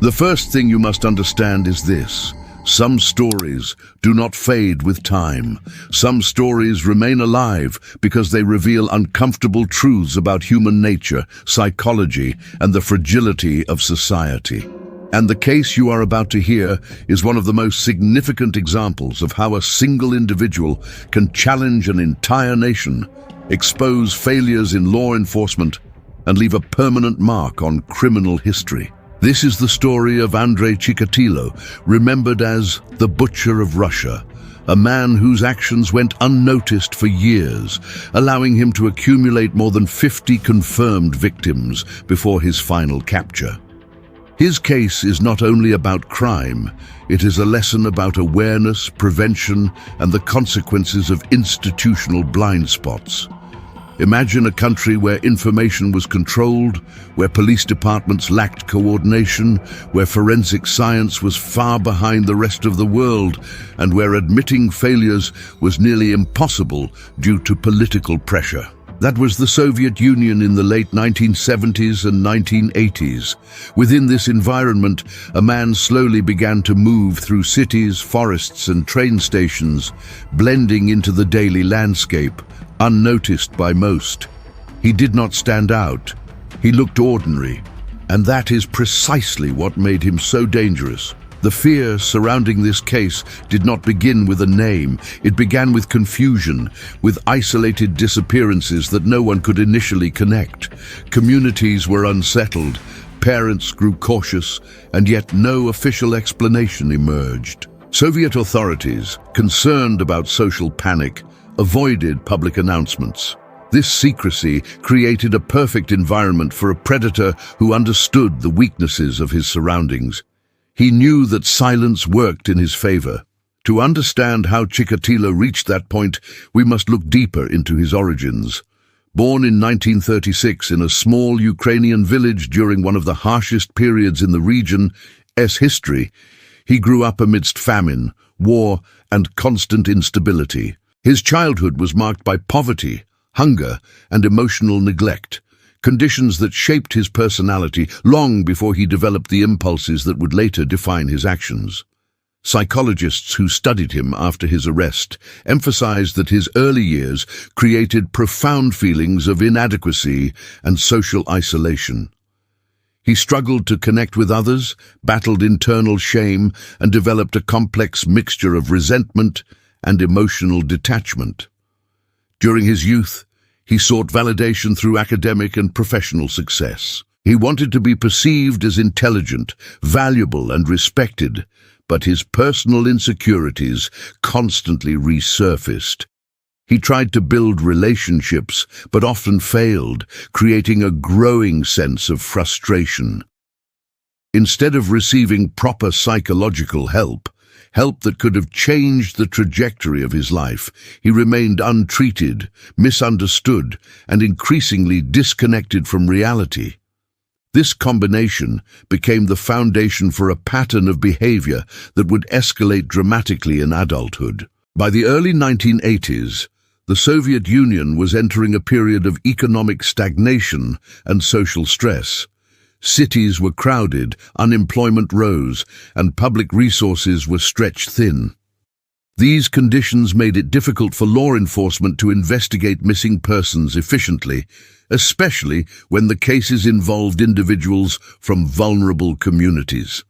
The first thing you must understand is this. Some stories do not fade with time. Some stories remain alive because they reveal uncomfortable truths about human nature, psychology, and the fragility of society. And the case you are about to hear is one of the most significant examples of how a single individual can challenge an entire nation, expose failures in law enforcement, and leave a permanent mark on criminal history. This is the story of Andrei Chikatilo, remembered as the Butcher of Russia, a man whose actions went unnoticed for years, allowing him to accumulate more than 50 confirmed victims before his final capture. His case is not only about crime, it is a lesson about awareness, prevention, and the consequences of institutional blind spots. Imagine a country where information was controlled, where police departments lacked coordination, where forensic science was far behind the rest of the world, and where admitting failures was nearly impossible due to political pressure. That was the Soviet Union in the late 1970s and 1980s. Within this environment, a man slowly began to move through cities, forests, and train stations, blending into the daily landscape, unnoticed by most. He did not stand out. He looked ordinary, and that is precisely what made him so dangerous. The fear surrounding this case did not begin with a name. It began with confusion, with isolated disappearances that no one could initially connect. Communities were unsettled, parents grew cautious, and yet no official explanation emerged. Soviet authorities, concerned about social panic, avoided public announcements. This secrecy created a perfect environment for a predator who understood the weaknesses of his surroundings. He knew that silence worked in his favor. To understand how Chikatilo reached that point, we must look deeper into his origins. Born in 1936 in a small Ukrainian village during one of the harshest periods in the region's history, he grew up amidst famine, war, and constant instability. His childhood was marked by poverty, hunger, and emotional neglect, conditions that shaped his personality long before he developed the impulses that would later define his actions. Psychologists who studied him after his arrest emphasized that his early years created profound feelings of inadequacy and social isolation. He struggled to connect with others, battled internal shame, and developed a complex mixture of resentment and emotional detachment. During his youth, he sought validation through academic and professional success. He wanted to be perceived as intelligent, valuable, and respected, but his personal insecurities constantly resurfaced. He tried to build relationships, but often failed, creating a growing sense of frustration. Instead of receiving proper psychological help that could have changed the trajectory of his life, he remained untreated, misunderstood, and increasingly disconnected from reality. This combination became the foundation for a pattern of behavior that would escalate dramatically in adulthood. By the early 1980s, the Soviet Union was entering a period of economic stagnation and social stress. Cities were crowded, unemployment rose, and public resources were stretched thin. These conditions made it difficult for law enforcement to investigate missing persons efficiently, especially when the cases involved individuals from vulnerable communities.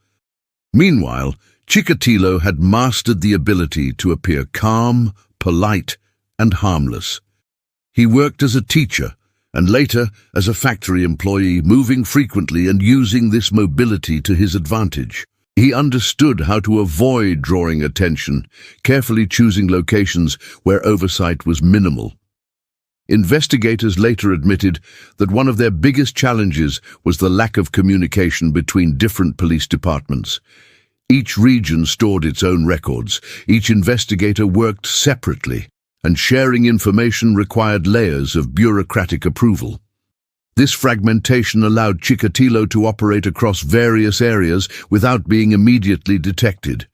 Meanwhile, Chikatilo had mastered the ability to appear calm, polite, and harmless. He worked as a teacher, and later as a factory employee, moving frequently and using this mobility to his advantage. He understood how to avoid drawing attention, carefully choosing locations where oversight was minimal. Investigators later admitted that one of their biggest challenges was the lack of communication between different police departments. Each region stored its own records, each investigator worked separately, and sharing information required layers of bureaucratic approval. This fragmentation allowed Chikatilo to operate across various areas without being immediately detected.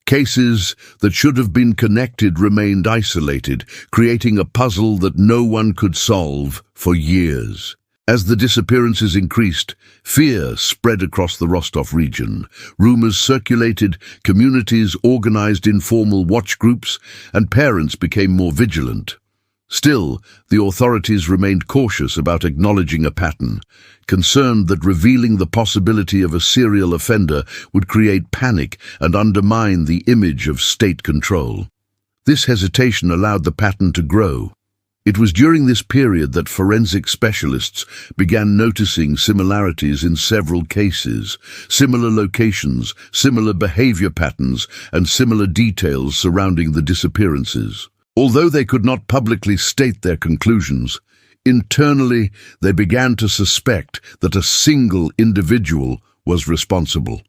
Cases that should have been connected remained isolated, creating a puzzle that no one could solve for years. As the disappearances increased, fear spread across the Rostov region. Rumors circulated, communities organized informal watch groups, and parents became more vigilant. Still, the authorities remained cautious about acknowledging a pattern, concerned that revealing the possibility of a serial offender would create panic and undermine the image of state control. This hesitation allowed the pattern to grow. It was during this period that forensic specialists began noticing similarities in several cases, similar locations, similar behavior patterns, and similar details surrounding the disappearances. Although they could not publicly state their conclusions, internally they began to suspect that a single individual was responsible.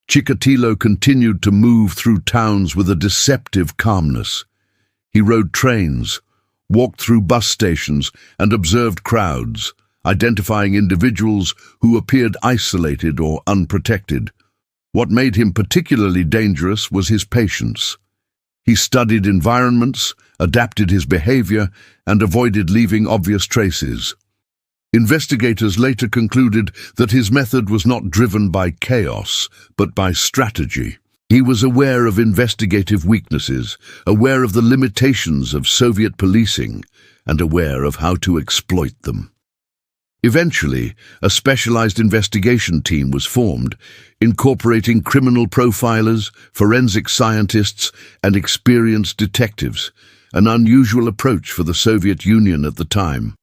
Chikatilo continued to move through towns with a deceptive calmness. He rode trains, walked through bus stations, and observed crowds, identifying individuals who appeared isolated or unprotected. What made him particularly dangerous was his patience. He studied environments, adapted his behavior, and avoided leaving obvious traces. Investigators later concluded that his method was not driven by chaos, but by strategy. He was aware of investigative weaknesses, aware of the limitations of Soviet policing, and aware of how to exploit them. Eventually, a specialized investigation team was formed, incorporating criminal profilers, forensic scientists, and experienced detectives, an unusual approach for the Soviet Union at the time.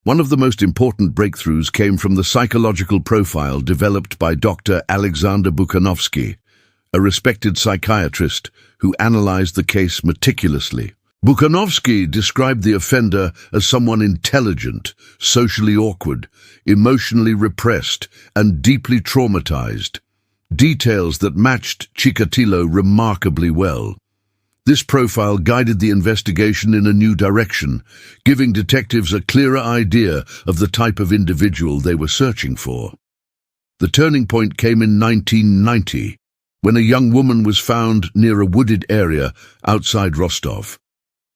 One of the most important breakthroughs came from the psychological profile developed by Dr. Alexander Bukhanovsky, a respected psychiatrist who analyzed the case meticulously. Bukhanovsky described the offender as someone intelligent, socially awkward, emotionally repressed, and deeply traumatized, details that matched Chikatilo remarkably well. This profile guided the investigation in a new direction, giving detectives a clearer idea of the type of individual they were searching for. The turning point came in 1990, when a young woman was found near a wooded area outside Rostov.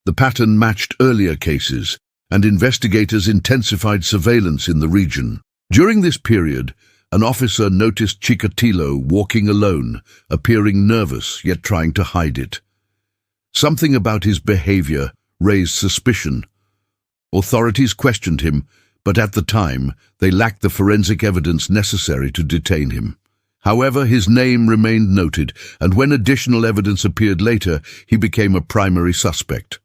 The pattern matched earlier cases, and investigators intensified surveillance in the region. During this period, an officer noticed Chikatilo walking alone, appearing nervous yet trying to hide it. Something about his behavior raised suspicion. Authorities questioned him, but at the time, they lacked the forensic evidence necessary to detain him. However, his name remained noted, and when additional evidence appeared later, he became a primary suspect.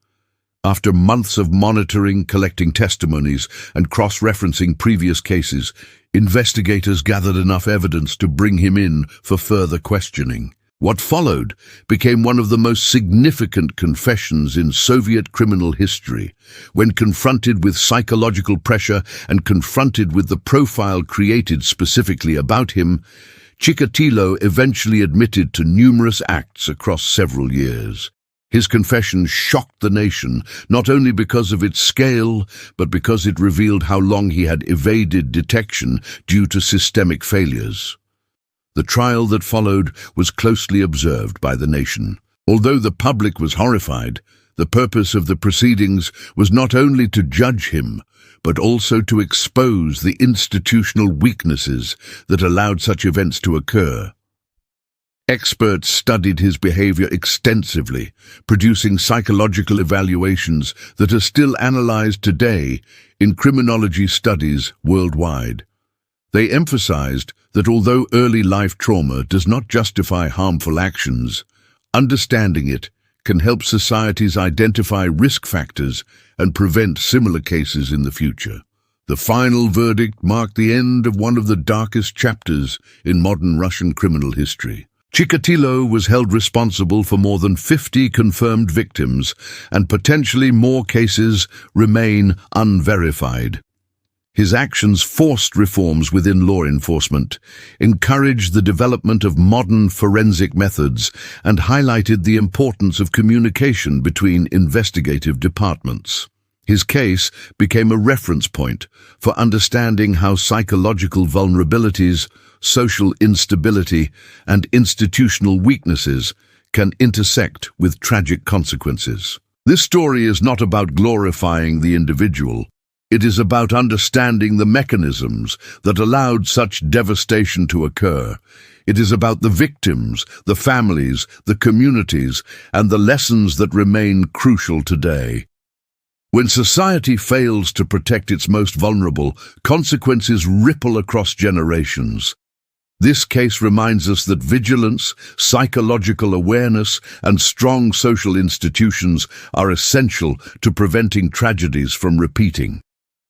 After months of monitoring, collecting testimonies, and cross-referencing previous cases, investigators gathered enough evidence to bring him in for further questioning. What followed became one of the most significant confessions in Soviet criminal history. When confronted with psychological pressure and confronted with the profile created specifically about him, Chikatilo eventually admitted to numerous acts across several years. His confession shocked the nation, not only because of its scale, but because it revealed how long he had evaded detection due to systemic failures. The trial that followed was closely observed by the nation. Although the public was horrified, the purpose of the proceedings was not only to judge him, but also to expose the institutional weaknesses that allowed such events to occur. Experts studied his behavior extensively, producing psychological evaluations that are still analyzed today in criminology studies worldwide. They emphasized that although early life trauma does not justify harmful actions, understanding it can help societies identify risk factors and prevent similar cases in the future. The final verdict marked the end of one of the darkest chapters in modern Russian criminal history. Chikatilo was held responsible for more than 50 confirmed victims, and potentially more cases remain unverified. His actions forced reforms within law enforcement, encouraged the development of modern forensic methods, and highlighted the importance of communication between investigative departments. His case became a reference point for understanding how psychological vulnerabilities, social instability, and institutional weaknesses can intersect with tragic consequences. This story is not about glorifying the individual, It is about understanding the mechanisms that allowed such devastation to occur. It is about the victims, the families, the communities, and the lessons that remain crucial today. When society fails to protect its most vulnerable, consequences ripple across generations. This case reminds us that vigilance, psychological awareness, and strong social institutions are essential to preventing tragedies from repeating.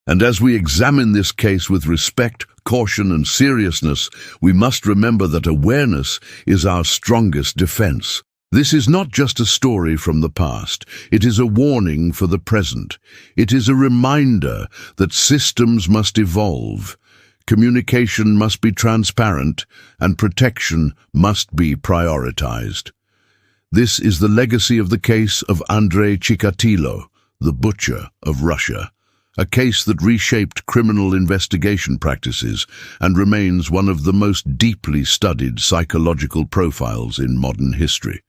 And as we examine this case with respect, caution, and seriousness, we must remember that awareness is our strongest defense. This is not just a story from the past. It is a warning for the present. It is a reminder that systems must evolve, communication must be transparent, and protection must be prioritized. This is the legacy of the case of Andrei Chikatilo, the butcher of Russia, a case that reshaped criminal investigation practices and remains one of the most deeply studied psychological profiles in modern history.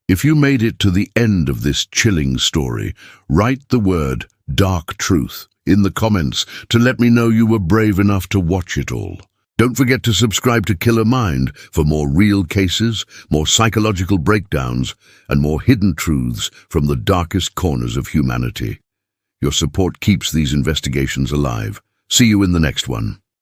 If you made it to the end of this chilling story, write the word "dark truth" in the comments to let me know you were brave enough to watch it all. Don't forget to subscribe to Killer Mind for more real cases, more psychological breakdowns, and more hidden truths from the darkest corners of humanity. Your support keeps these investigations alive. See you in the next one.